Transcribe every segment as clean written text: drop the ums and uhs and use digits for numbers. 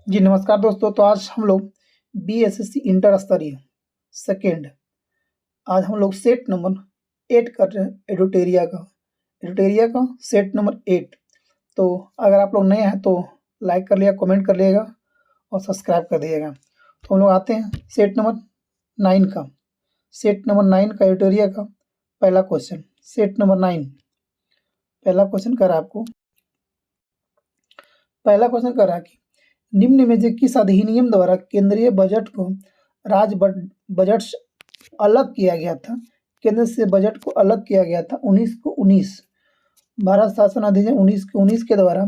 जी नमस्कार दोस्तों। तो आज हम लोग बीएसएससी इंटर स्तरीय सेकेंड आज हम लोग सेट नंबर 8 कर रहे हैं एडुटेरिया का सेट नंबर 8। तो अगर आप लोग नए हैं तो लाइक कर लिया, कमेंट कर लिएगा और सब्सक्राइब कर दिएगा। तो हम लोग आते हैं सेट नंबर 9 का एडुटेरिया का पहला क्वेश्चन। सेट नंबर 9 पहला क्वेश्चन कर रहा है आपको। पहला क्वेश्चन कर रहा है कि निम्न में से किस अधिनियम द्वारा केंद्रीय बजट को राज्य बजट से अलग किया गया था? केंद्र से बजट को अलग किया गया था 1919 भारत शासन अधिनियम 1919 के द्वारा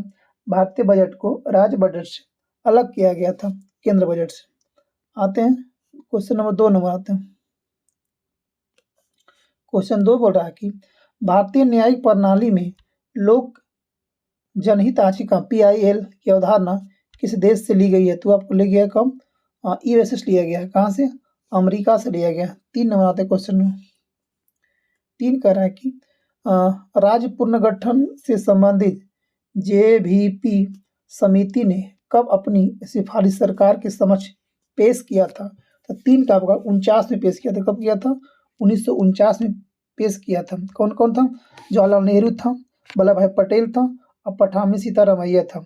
भारतीय बजट को राज्य बजट से अलग किया गया था केंद्र बजट से। आते हैं क्वेश्चन नंबर 2 नंबर आते हैं। क्वेश्चन 2 बोल रहा है कि भारतीय न्यायिक प्रणाली में लोक जनहित याचिका PIL की अवधारणा किस देश से ली गई है? तो आपको ले गया कब? यूएसएस लिया गया है। कहाँ से? अमेरिका से लिया गया। 3 नंबर आते हैं क्वेश्चन में। 3 कह रहा है कि राज्य पुनर्गठन से संबंधित JVP समिति ने कब अपनी सिफारिश सरकार के समक्ष पेश किया था? तो 3 का आपका 49 में पेश किया था। कब किया था? 1949 में पेश किया था। कौन कौन था? जवाहरलाल नेहरू था, वल्लभ भाई पटेल था और पठामी सीतारामैया था।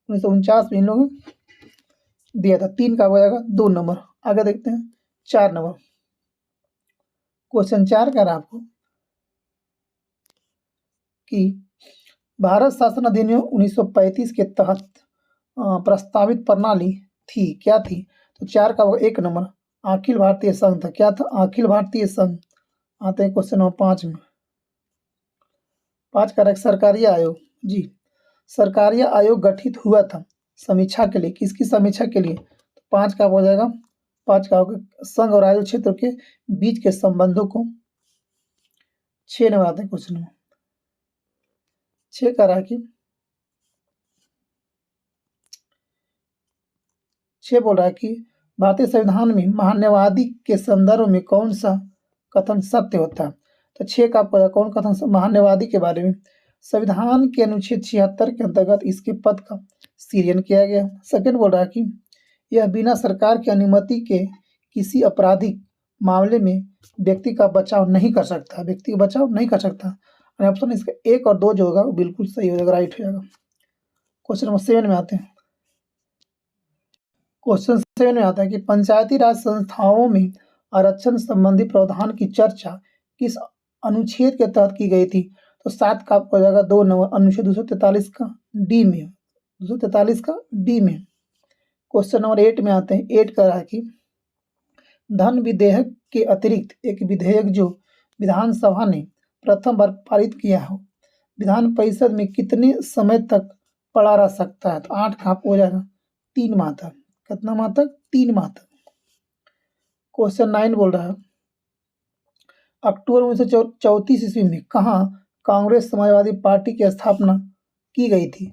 1949 में इन लोगों ने दिया था। 3 का हो जाएगा 2 नंबर। आगे देखते हैं 4 नंबर। क्वेश्चन 4 का आपको कि भारत शासन अधिनियम 1935 के तहत प्रस्तावित प्रणाली थी, क्या थी? तो 4 का 1 नंबर अखिल भारतीय संघ था। क्या था? अखिल भारतीय संघ। आते हैं क्वेश्चन नंबर 5 में। 5 का सरकारी आयोग। जी, सरकारी आयोग गठित हुआ था समीक्षा के लिए। किसकी समीक्षा के लिए? तो 5 का हो जाएगा। 5 का संघ और आयोग क्षेत्र के बीच के संबंधों को। 6 नंबर आते हैं क्वेश्चन में। 6 का रहा कि 6 बोल रहा है कि भारतीय संविधान में महान्यवादी के संदर्भ में कौन सा कथन सत्य होता है? तो 6 का कौन कथन महान्यवादी के बारे में? संविधान के अनुच्छेद 76 के अंतर्गत इसके पद का सृजन किया गया। सेकंड बोल रहा है कि यह बिना सरकार की अनुमति के किसी आपराधिक मामले में व्यक्ति का बचाव नहीं कर सकता। व्यक्ति का बचाव नहीं कर सकता। ऑप्शन इसका 1 और 2 जो होगा वो बिल्कुल सही हो जाएगा, राइट हो जाएगा। क्वेश्चन नंबर 7 में आते हैं। क्वेश्चन 7 में आता है कि पंचायती राज संस्थाओं में आरक्षण संबंधी प्रावधान की चर्चा किस अनुच्छेद के तहत की गई थी? तो 7 का आपको हो जाएगा 2 नंबर अनुच्छेद 243 का डी में। 243 का डी में। क्वेश्चन नंबर 8 में आते हैं। 8 का है कि धन विधेयक के अतिरिक्त एक विधेयक जो विधानसभा ने प्रथम बार पारित किया हो विधान परिषद में कितने समय तक पड़ा रह सकता है? तो 8 का आपको हो जाएगा 3 माह तक। कितना माह तक? 3 माह तक। क्वेश्चन 9 बोल रहा है अक्टूबर 1934 ईस्वी में कहाँ कांग्रेस समाजवादी पार्टी की स्थापना की गई थी?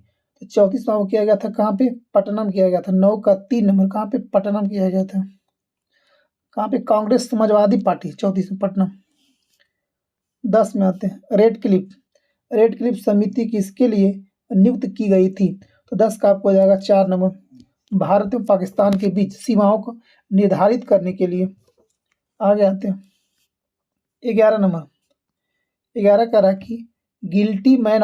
तो 34 में किया गया था। कहाँ पे? पटना में किया गया था। 9 का 3 नंबर कहाँ पे? पटना में किया गया था। कहाँ पे? कांग्रेस समाजवादी पार्टी 34 में पटना। 10 में आते हैं। रेड क्लिफ समिति किसके लिए नियुक्त की गई थी? तो 10 का आपको हो जाएगा 4 नंबर भारत और पाकिस्तान के बीच सीमाओं को निर्धारित करने के लिए। आगे आते हैं 11 नंबर। 11 का रहा कि गिल्टी मैन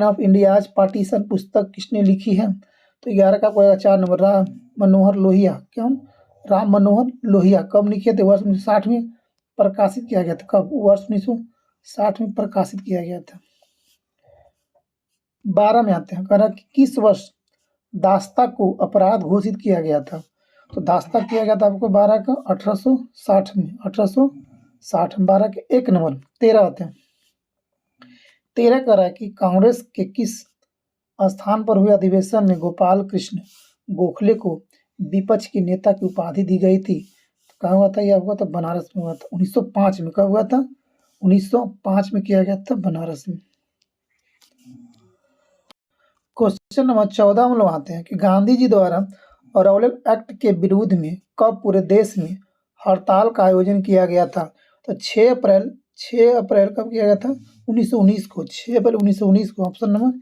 ऑफ इंडिया आज पार्टीशन पुस्तक किसने लिखी है? तो 11 का आपको 4 नंबर राम मनोहर लोहिया। क्यों? राम मनोहर लोहिया। कब लिखे थे? वर्ष 1960 में प्रकाशित किया गया था। कब? वर्ष 1960 में प्रकाशित किया गया था। 12 में आते हैं। कह रहा कि किस वर्ष दास्ता को अपराध घोषित किया गया था? तो दास्ता किया गया था आपको 12 का 1860 में। 1860 में 12 के 1 नंबर। 13 आते हैं। 13 कह रहा है कि कांग्रेस के किस स्थान पर हुए अधिवेशन में गोपाल कृष्ण गोखले को विपक्ष के नेता की उपाधि दी गई थी? तो कहाँ हुआ था? यह हुआ था बनारस में हुआ था 1905 में। कब हुआ था? 1905 में किया गया था बनारस में। क्वेश्चन नंबर 14 में लोग आते हैं कि गांधी जी द्वारा रौलट एक्ट के विरोध में कब पूरे देश में हड़ताल का आयोजन किया गया था? तो 6 अप्रैल कब किया गया था? 1919 को। 6 अप्रैल 1919 को। ऑप्शन नंबर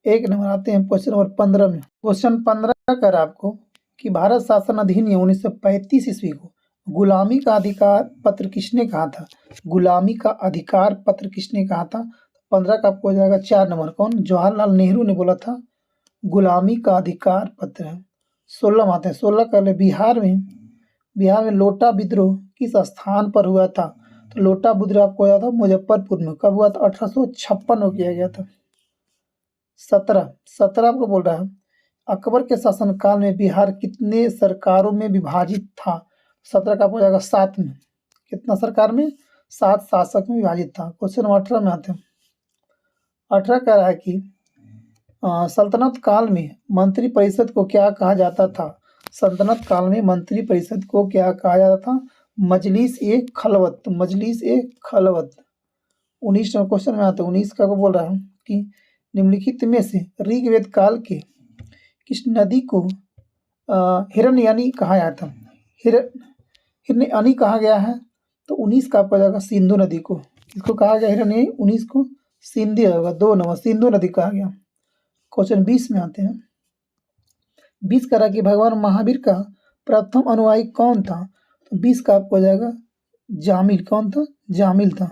एक नंबर। आते हैं क्वेश्चन नंबर 15 में। क्वेश्चन 15 कर आपको कि भारत शासन अधिनियम 1935 ईस्वी को गुलामी का अधिकार पत्र किसने कहा था? गुलामी का अधिकार पत्र किसने कहा था? 15 का आपको हो जाएगा 4 नंबर। कौन? जवाहरलाल नेहरू ने बोला था गुलामी का अधिकार पत्र है। 16 में आते हैं। 16 कर ले। बिहार में लोटा विद्रोह किस स्थान पर हुआ था? तो लोटा विद्रोह आपको हुआ था मुजफ्फरपुर में। कब हुआ था? 1856 में किया गया था। 17 आपको बोल रहा है अकबर के शासनकाल में बिहार कितने सरकारों में विभाजित था? 17 का आपको हो जाएगा 7 में। कितना सरकार में? 7 शासक में विभाजित था। क्वेश्चन नंबर 18 में आते हैं। 18 कह रहा है कि सल्तनत काल में मंत्रिपरिषद को क्या कहा जाता था? सल्तनत काल में मंत्रिपरिषद को क्या कहा जाता था? मजलिस-ए-खलवत। मजलिस-ए-खलवत। 19 नंबर क्वेश्चन में आता है। 19 का को बोल रहा है कि निम्नलिखित में से ऋग्वेद काल के किस नदी को हिरण्यनी कहा जाता? हिरण्यनी कहा गया है। तो 19 का आपका जाएगा सिंधु नदी को। किसको कहा गया हिरण्यनी? 19 को सिंधु होगा। 2 नंबर सिंधु नदी कहा गया। क्वेश्चन 20 में आते हैं। 20 कह रहा कि भगवान महावीर का प्रथम अनुयायी कौन था? तो 20 का आपको हो जाएगा जामिल। कौन था? जामिल था।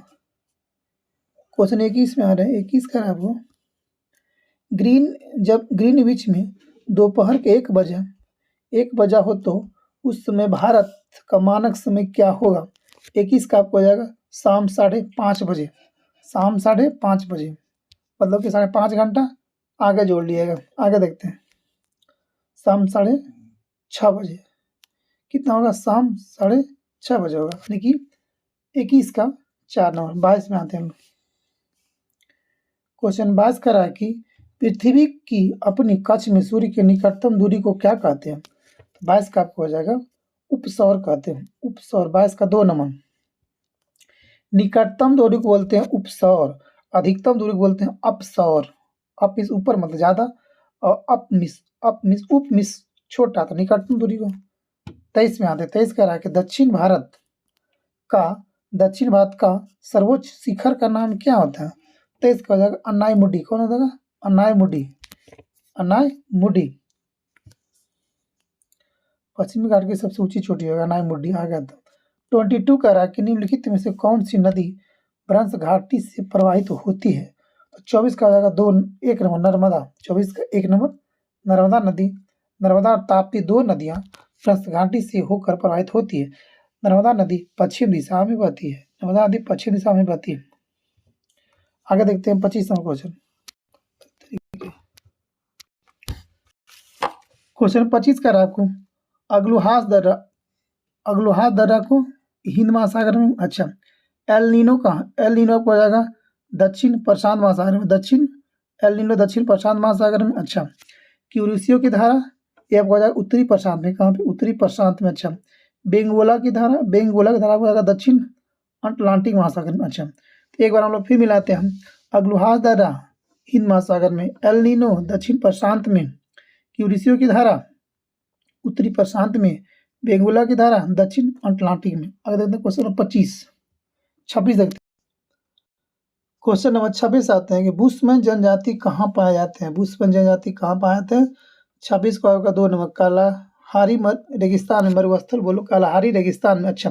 क्वेश्चन 21 में आ रहा है। 21 कह रहा है आपको जब ग्रीनविच में दोपहर के 1 बजा हो तो उस समय भारत का मानक समय क्या होगा? 21 का आपको हो जाएगा शाम 5:30 बजे। शाम 5:30 बजे मतलब कि 5.5 घंटा आगे जोड़ लिएगा। आगे देखते हैं। शाम 6:30 बजे कितना होगा? शाम 6:30 बजे होगा। यानी कि 21 का 4 नंबर। 22 में आते हैं हम। क्वेश्चन 22 कह रहा है कि पृथ्वी की अपनी कक्ष में सूर्य के निकटतम दूरी को क्या कहते हैं? 22 का आपको हो जाएगा उपसौर कहते हैं। उपसौर। 22 का 2 नंबर। निकटतम दूरी को बोलते हैं उपसौर। अधिकतम दूरी को बोलते हैं अपसौर। अप इस ऊपर मतलब ज्यादा और उपमिस छोटा। तो निकटतम दूरी को 23 में आते हैं। 23 कह रहा है कि दक्षिण भारत का सर्वोच्च शिखर का नाम क्या होता है? 23 का हो जाएगा अन्नाईमुडी। कौन होता है? अन्नाईमुडी। पश्चिमी घाट की सबसे ऊंची चोटी होगा अन्नाईमुडी। आ गया था। 22 कह रहा है कि निम्नलिखित में से कौन सी नदी भ्रंश घाटी से प्रवाहित होती है? तो 24 का हो जाएगा 1 नंबर नर्मदा। 24 का 1 नंबर नर्मदा नदी। नर्मदा और ताप्ती 2 नदियां भ्रंश घाटी से होकर प्रवाहित होती है। नर्मदा नदी पश्चिम दिशा में बहती है। नर्मदा नदी पश्चिम दिशा में बहती है। आगे देखते हैं 25 नंबर क्वेश्चन। क्वेश्चन 25 का आपको अग्लुहास दर्रा को हिंद महासागर में। अच्छा एल नीनो कहाँ? एल नीनो आपको हो जाएगा दक्षिण प्रशांत महासागर में। एल नीनो दक्षिण प्रशांत महासागर में। अच्छा क्यूरिसियो की धारा ये आपको हो जाएगा उत्तरी प्रशांत में। कहाँ पे? उत्तरी प्रशांत में। अच्छा बेंगोला की धारा आपको हो जाएगा दक्षिण अटलांटिक महासागर में। अच्छा तो एक बार हम लोग फिर मिलाते हैं। अग्लुहास दर्रा हिंद महासागर में, एल नीनो दक्षिण प्रशांत में, क्यूरिसियो की धारा उत्तरी प्रशांत में, बेंगोला की धारा दक्षिण अटलांटिक में। अगर देखते हैं क्वेश्चन नंबर 26 देखते हैं। क्वेश्चन नंबर 26 आते हैं कि बुशमैन जनजाति कहाँ पाए जाते हैं? बुशमैन जनजाति कहाँ पाए जाते हैं? 26 को आपका 2 नंबर कालाहारी रेगिस्तान में। मरुस्थल बोलो कालाहारी रेगिस्तान में। अच्छा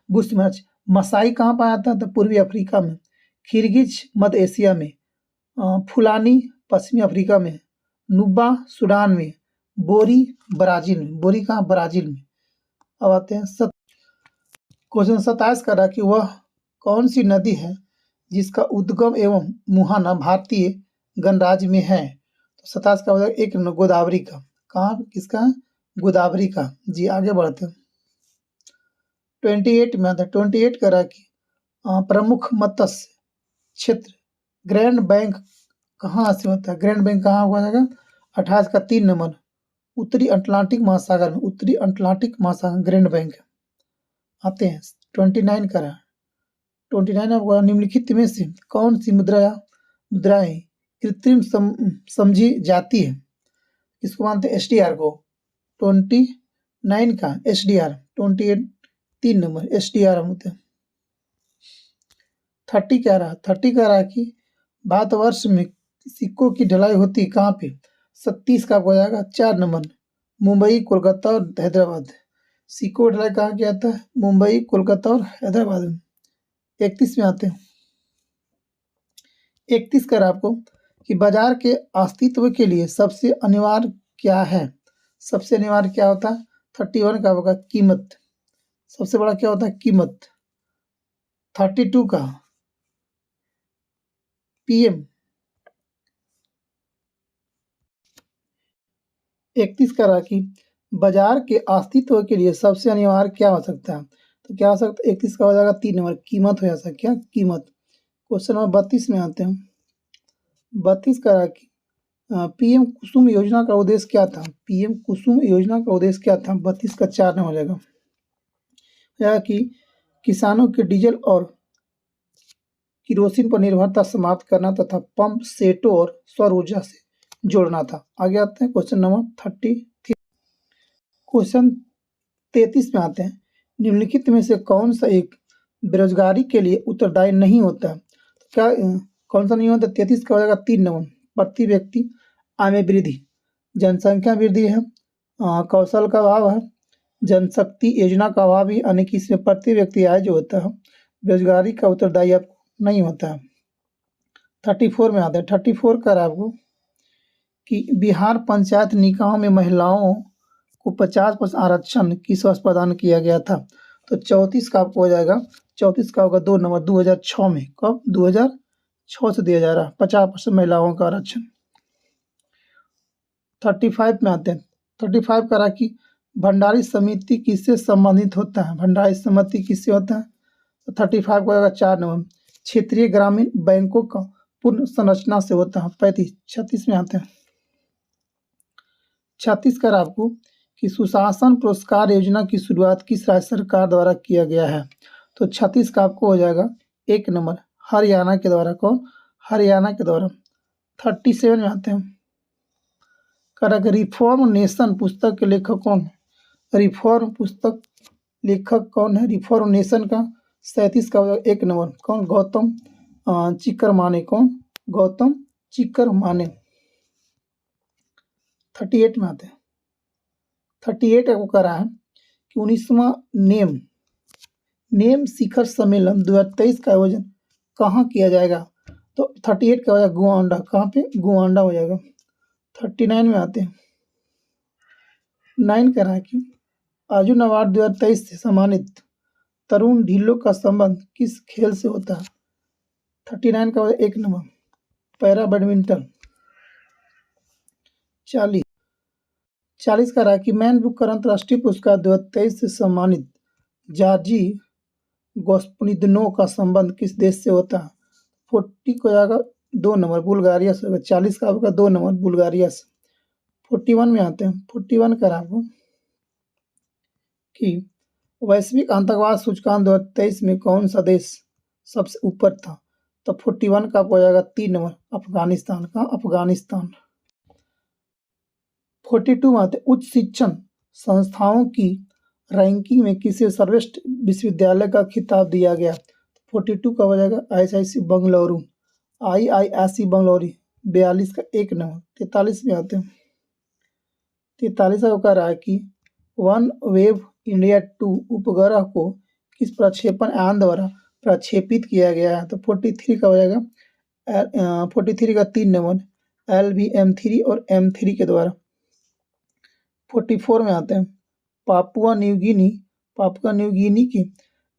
बुशमैन। मसाई कहाँ पाया जाता है? तो पूर्वी अफ्रीका में। खिरगिज मध्य एशिया में। फुलानी पश्चिमी अफ्रीका में। नुब्बा सूडान में। बोरी ब्राजील में। बोरी कहाँ? ब्राजील में। अब आते हैं क्वेश्चन 27 का रहा कि वह कौन सी नदी है जिसका उद्गम एवं मुहाना भारतीय गणराज्य में है? तो 27 का हो जाएगा 1 नंबर गोदावरी का। कहाँ? किसका? गोदावरी का। जी आगे बढ़ते हैं। 28 में आता है। 28 का रहा कि प्रमुख मत्स्य क्षेत्र ग्रैंड बैंक कहाँ से होता है? ग्रैंड बैंक कहाँ हो जाएगा? 28 का 3 नंबर उत्तरी अटलांटिक महासागर में। उत्तरी अटलांटिक महासागर ग्रैंड बैंक। आते हैं 29 का रहा। 29 आपको निम्नलिखित में से कौन सी मुद्राएं कृत्रिम समझी जाती है? इसको मानते हैं SDR को। 29 का SDR। 28 3 नंबर SDR होते हैं। 30 क्या रहा? 30 कह रहा है कि भारतवर्ष में सिक्कों की ढलाई होती है कहाँ पे? 37 का आपको हो जाएगा 4 नंबर, मुंबई, कोलकाता और हैदराबाद। सिक्कों की ढलाई कहाँ किया जाता है? मुंबई, कोलकाता और हैदराबाद में। 31 में आते हैं। 31 कर आपको कि बाजार के अस्तित्व के लिए सबसे अनिवार्य क्या है? सबसे अनिवार्य क्या होता है? 31 का होगा कीमत। सबसे बड़ा क्या होता है? कीमत। 32 का पीएम। 31 का रहा कि बाजार के अस्तित्व के लिए सबसे अनिवार्य क्या हो सकता है? तो क्या हो सकता है? 31 का हो जाएगा 3 नंबर, कीमत हो जाता है। क्या? कीमत। क्वेश्चन नंबर 32 में आते हैं। 32 का रहा कि पीएम कुसुम योजना का उद्देश्य क्या था? पीएम कुसुम योजना का उद्देश्य क्या था? 32 का 4 नंबर हो जाएगा। यह कि किसानों के डीजल और किरोसिन पर निर्भरता समाप्त करना तथा पंप सेटों और सौर ऊर्जा से जोड़ना था। आगे आते हैं क्वेश्चन नंबर 33। क्वेश्चन 33 में आते हैं। निम्नलिखित में से कौन सा एक बेरोजगारी के लिए उत्तरदायी नहीं होता है? तो क्या कौन सा नहीं होता? 33 का हो जाएगा 3 नंबर, प्रति व्यक्ति आय में वृद्धि, जनसंख्या वृद्धि है, कौशल का अभाव है, जनशक्ति योजना का अभाव ही, यानी कि इसमें प्रति व्यक्ति आय जो होता है बेरोजगारी का उत्तरदायी आपको नहीं होता है। 34 में आते हैं। 34 कर आपको कि बिहार पंचायत निकायों में महिलाओं को 50% आरक्षण किस वर्ष प्रदान किया गया था? तो 34 का आपको हो जाएगा। 34 का होगा 2 नंबर, 2006 में। कब? 2006 से दिया जा रहा है 50% महिलाओं का आरक्षण। 35 में आते हैं। 35 का रहा कि भंडारी समिति किससे संबंधित होता है? भंडारी समिति किससे होता है? तो 35 का होगा 4 नंबर, क्षेत्रीय ग्रामीण बैंकों का पुनः संरचना से होता है। 35। 36 में आते हैं। 36 कर आपको कि सुशासन पुरस्कार योजना की शुरुआत किस राज्य सरकार द्वारा किया गया है? तो 36 का आपको हो जाएगा 1 नंबर, हरियाणा के द्वारा। कौन? हरियाणा के द्वारा। 37 में आते हैं। कर रिफॉर्म नेशन पुस्तक के लेखक कौन है? रिफॉर्म पुस्तक लेखक कौन है? रिफॉर्म नेशन का 37 का हो जाएगा 1 नंबर। कौन? गौतम चिक्करमाने। कौन? गौतम चिक्करमाने। 38 में आते हैं। 38 आपको कह रहा है कि 19वां नेम शिखर सम्मेलन 2023 का आयोजन कहाँ किया जाएगा? तो 38 का हो जाएगा गोवांडा। कहाँ पे? गोवांडा हो जाएगा। 39 में आते हैं। 9 कह रहा है कि अर्जुन अवार्ड 2023 से सम्मानित तरुण ढिल्लों का संबंध किस खेल से होता है? 39 का हो जाएगा 1 नंबर, पैरा बैडमिंटन। 40 का रहा कि मैन बुकर अंतर्राष्ट्रीय पुरस्कार 2023 से सम्मानित जॉर्जी गोस्पुनिदनो का संबंध किस देश से होता है? 40 को जाएगा 2 नंबर, बुल्गारिया से होगा। 40 का आपका 2 नंबर, बुल्गारिया से। 41 में आते हैं। 41 का आपको कि वैश्विक आतंकवाद सूचकांक 2023 में कौन सा देश सबसे ऊपर था? तो 41 का आपको हो जाएगा 3 नंबर, अफगानिस्तान का। अफगानिस्तान। 42 में आते हैं। उच्च शिक्षण संस्थाओं की रैंकिंग में किसे सर्वश्रेष्ठ विश्वविद्यालय का खिताब दिया गया? 42 का हो जाएगा आईआईएससी बंगलुरु। आईआईएससी बंगलुरु। 42 का 1 नंबर। 43 में आते हैं। 43 का कह रहा है कि वन वेव इंडिया 2 उपग्रह को किस प्रक्षेपण यान द्वारा प्रक्षेपित किया गया है? तो 43 का हो जाएगा 43 का 3 नंबर, LVM-3 और M3 के द्वारा। 44 में आते हैं। पापुआ न्यू गिनी के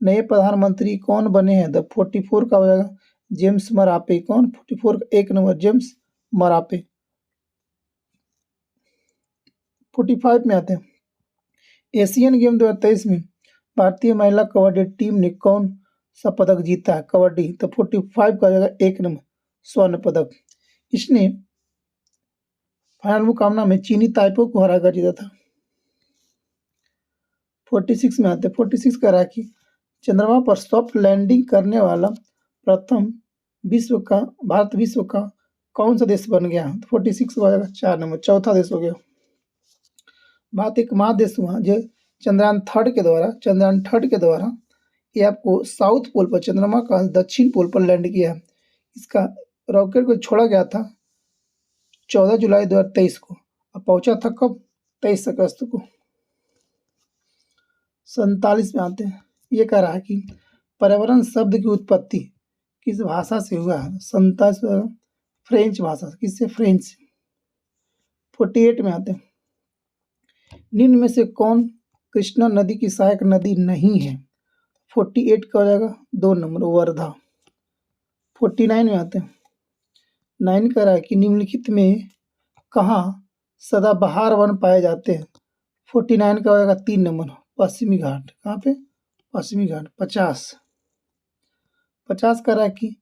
नए प्रधानमंत्री कौन बने हैं? तो 44 का हो जाएगा जेम्स मरापे। कौन? 44 का 1 नंबर, जेम्स मरापे। 45 में आते हैं। एशियन गेम 2023 में भारतीय महिला कबड्डी टीम ने कौन सा पदक जीता है? कबड्डी। तो 45 का हो जाएगा 1 नंबर, स्वर्ण पदक। इसने फाइनल मुकाबला में चीनी ताइपो को हराकर जीता था। 46 में आते हैं। 46 का रहा कि चंद्रमा पर सॉफ्ट लैंडिंग करने वाला प्रथम भारत विश्व का कौन सा देश बन गया? 46 का हो जाएगा 4 नंबर, चौथा देश हो गया। भारत एक महादेश हुआ जो चंद्रयान थर्ड के द्वारा ये आपको साउथ पोल पर, चंद्रमा का दक्षिण पोल पर लैंड किया है। इसका रॉकेट को छोड़ा गया था 14 जुलाई 2023 को। अब पहुंचा था कब? 23 अगस्त को। 47 में आते हैं। ये कह रहा है कि पर्यावरण शब्द की उत्पत्ति किस भाषा से हुआ है? 47 फ्रेंच भाषा से। किससे? फ्रेंच से। 48 में आते हैं। निम्न में से कौन कृष्णा नदी की सहायक नदी नहीं है? 48 का हो जाएगा 2 नंबर वर्धा। 49 में आते हैं। 9 कह रहा है कि निम्नलिखित में कहाँ सदाबहार वन पाए जाते हैं? 49 का हो जाएगा 3 नंबर पश्चिमी घाट। कहाँ पे? पश्चिमी घाट। 50 कह रहा है कि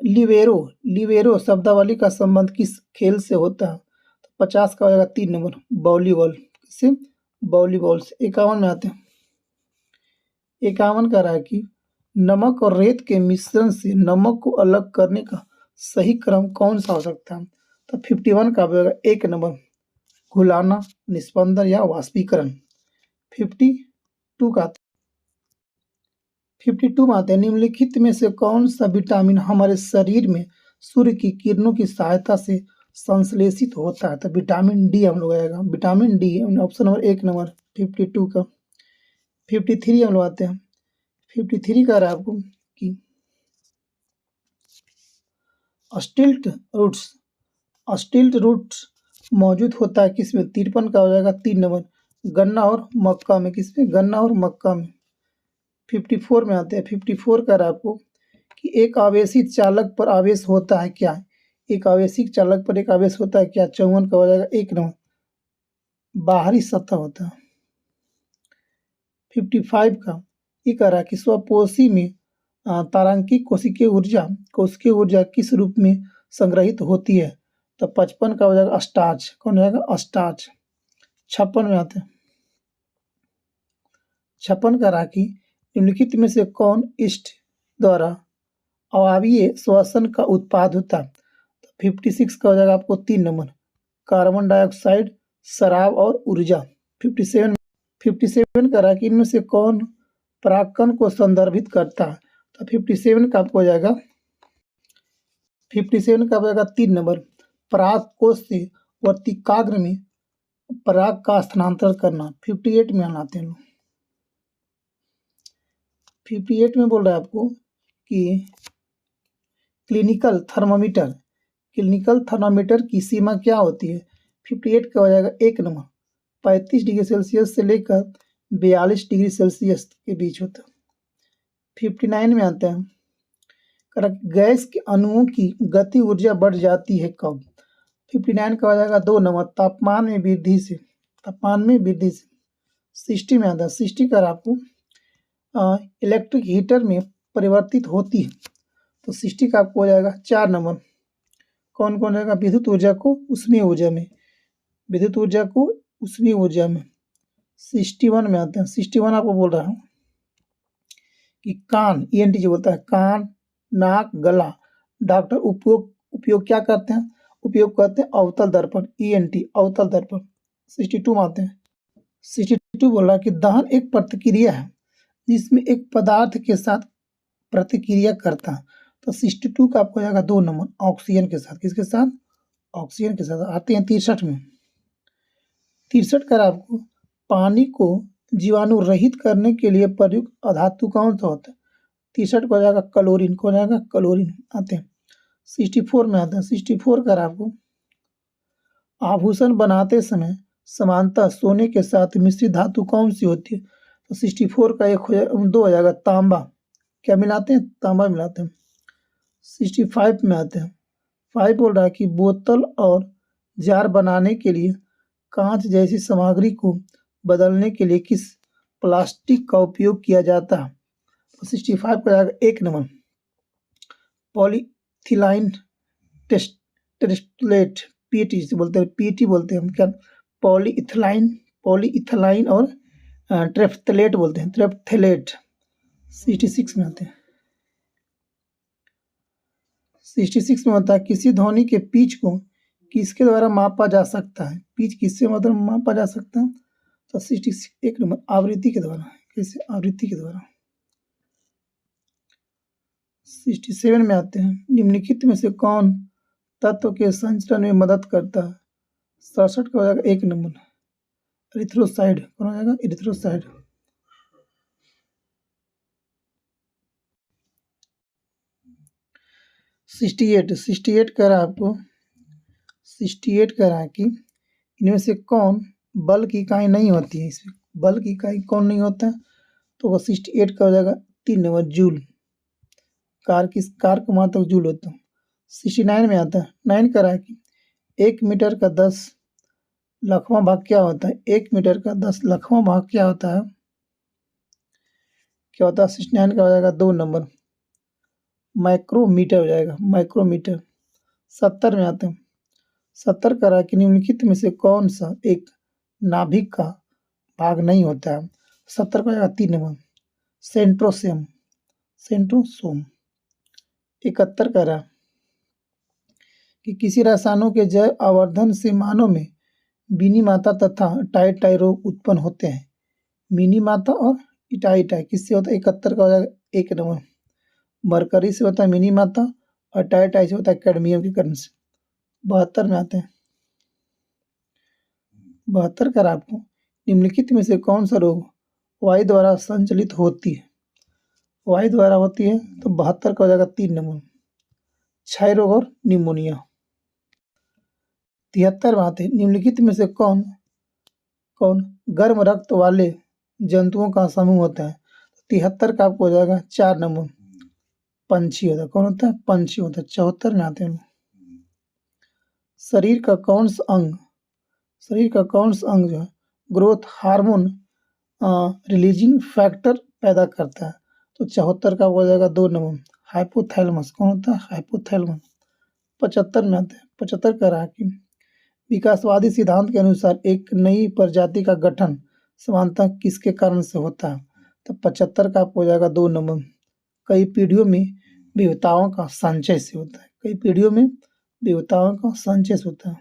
लिबेरो शब्दावली का संबंध किस खेल से होता है? तो 50 का हो जाएगा 3 नंबर वॉलीबॉल। किससे? वॉलीबॉल से। 51 में आते हैं। 51 कह रहा है कि नमक और रेत के मिश्रण से नमक को अलग करने का सही क्रम कौन सा हो सकता है? तो 51 का होगा 1 नंबर घुलाना, निस्पंदन या वाष्पीकरण। 52 का 52 में आते हैं। निम्नलिखित में से कौन सा विटामिन हमारे शरीर में सूर्य की किरणों की सहायता से संश्लेषित होता है? तो विटामिन डी हम लोग आएगा। Vitamin D option number 1 number 52 का। 53 हम लोग आते हैं। 53 कह रहा है आपको कि स्टिल्ट रूट्स मौजूद होता है किसमें? 53 का हो जाएगा 3 नंबर गन्ना और मक्का में। किसमें? गन्ना और मक्का में। 54 में आते हैं। 54 कह रहा है आपको कि एक आवेशित चालक पर आवेश होता है क्या? एक आवेशित चालक पर एक आवेश होता है क्या? 54 का हो जाएगा 1 नंबर बाहरी सतह होता है। 55 का ये कह रहा है कि स्वपोषी में तारांकिक कोशिकीय ऊर्जा किस रूप में संग्रहित होती है? तो 55 का हो जाएगा स्टार्च। कौन हो जाएगा? स्टार्च। 56 में आते हैं। 56 का रहा कि निम्नलिखित में से कौन ईस्ट द्वारा अवायवीय श्वसन का उत्पाद होता है? तो 56 का हो जाएगा आपको 3 नंबर कार्बन डाइऑक्साइड, शराब और ऊर्जा। 57 का रहा कि इनमें से कौन परागकण को संदर्भित करता है? तो 57 का आपको हो जाएगा 57 का हो जाएगा 3 नंबर पराग कोश से वर्तिकाग्र में पराग का स्थानांतरण करना। 58 में आते हैं। 58 में बोल रहा है आपको कि क्लिनिकल थर्मामीटर की सीमा क्या होती है? 58 का हो जाएगा 1 नंबर 35 डिग्री सेल्सियस से लेकर 42 डिग्री सेल्सियस के बीच होता है। 59 में आते हैं। गैस के अणुओं की गति ऊर्जा बढ़ जाती है कब? 59 का हो जाएगा 2 नंबर तापमान में वृद्धि से। 60 में आता है। 60 का आपको इलेक्ट्रिक हीटर में परिवर्तित होती है। तो 60 का आपको हो जाएगा 4 नंबर कौन कौन रहेगा? विद्युत ऊर्जा को उष्मीय ऊर्जा में। 61 में आते हैं। 61 आपको बोल रहा हूँ कि कान ENT जो बोलता है कान, नाक, गला डॉक्टर उपयोग क्या करते हैं? उपयोग करते हैं अवतल दर्पण ENT अवतल दर्पण। 62 में आते हैं। 62 बोल रहा है कि दहन एक प्रतिक्रिया है जिसमें एक पदार्थ के साथ प्रतिक्रिया करता है। तो 62 का आपको जाएगा 2 नंबर ऑक्सीजन के साथ। किसके साथ? ऑक्सीजन के साथ। आते हैं 63 में। 63 का आपको पानी को जीवाणु रहित करने के लिए प्रयुक्त अधातु कौन सा होता है? 63 को जाएगा क्लोरीन। कौन जाएगा? क्लोरीन। आते हैं 64 में आते हैं। 64 का आपको आभूषण बनाते समय समानतः सोने के साथ मिश्रित धातु कौन सी होती है? तो 64 का 2 हो जाएगा तांबा। क्या मिलाते हैं? तांबा मिलाते हैं। 65 में आते हैं। 5 बोल रहा है कि बोतल और जार बनाने के लिए कांच जैसी सामग्री को बदलने के लिए किस प्लास्टिक का उपयोग किया जाता है? तो 65 का जाएगा 1 नंबर पॉलीथिलाइन टेरेस्टलेट PET बोलते हैं। PET बोलते हैं हम क्या? पॉलीइथाइलाइन और ट्रेफ्थलेट बोलते हैं। ट्रेफ्थलेट। 66 में आते हैं। 66 में होता है किसी ध्वनि के पिच को किसके द्वारा मापा जा सकता है? पिच किससे मतलब मापा जा सकता है? तो 66 1 नंबर आवृत्ति के द्वारा। कैसे? आवृत्ति के द्वारा। 67 में आते हैं। निम्नलिखित में से कौन तत्व के संचरण में मदद करता है। 67 का हो जाएगा 1 नंबर एरिथ्रोसाइड। कौन हो जाएगा? एरिथ्रोसाइड। सिक्सटी एट कह रहा है आपको, 68 कह रहा है कि इनमें से कौन बल की इकाई नहीं होती है। इसमें बल की इकाई कौन नहीं होता है? तो वो 68 का हो जाएगा 3 नंबर जूल। कार का मात्रक जूल होता है। 69 में आता है, 9 कह रहा है कि 1 मीटर का 10 लाखवां भाग क्या होता है? 1 मीटर का 10 लाखवां भाग क्या होता है? क्या होता है? 69 का हो जाएगा 2 नंबर माइक्रोमीटर हो जाएगा, माइक्रोमीटर। 70 में आते हैं, 70 कह रहा है कि निम्नलिखित में से कौन सा एक नाभिक का भाग नहीं होता है? 70 का हो जाएगा 3 नंबर सेंट्रोसोम, सेंट्रोसोम। 71 कह रहा है कि किसी रसायनों के जैव आवर्धन से मानव में विनिमाता तथा टाई रोग उत्पन्न होते हैं। मिनीमाता और इटाई किससे होता है? 71 का हो जाएगा 1 नंबर मरकरी से होता है मिनीमाता, और टाई से होता है कैडमियम के कारण से। 72 में आते हैं, 72 का आपको निम्नलिखित में से कौन सा रोग वायु द्वारा संचालित होती है? वायु द्वारा होती है, तो 72 का हो जाएगा 3 नंबर क्षय रोग और निमोनिया। 73 में आते हैं, निम्नलिखित में से कौन कौन गर्म रक्त वाले जंतुओं का समूह होता है? 73 का आपको हो जाएगा 4 नंबर पंछी होता है। कौन होता है? पंछी होता है। 74 में आते हैं, शरीर का कौन सा अंग जो है ग्रोथ हार्मोन रिलीजिंग फैक्टर पैदा करता है? तो 74 का हो जाएगा 2 नंबर हाइपोथैलेमस। कौन होता है? हाइपोथैलेमस। 75 में आते हैं, 75 कह रहा है कि विकासवादी सिद्धांत के अनुसार एक नई प्रजाति का गठन समानतः किसके कारण से होता है? तो 75 का आपको हो जाएगा 2 नंबर कई पीढ़ियों में विविधताओं का संचय से होता है। कई पीढ़ियों में विविधताओं का संचय से होता है।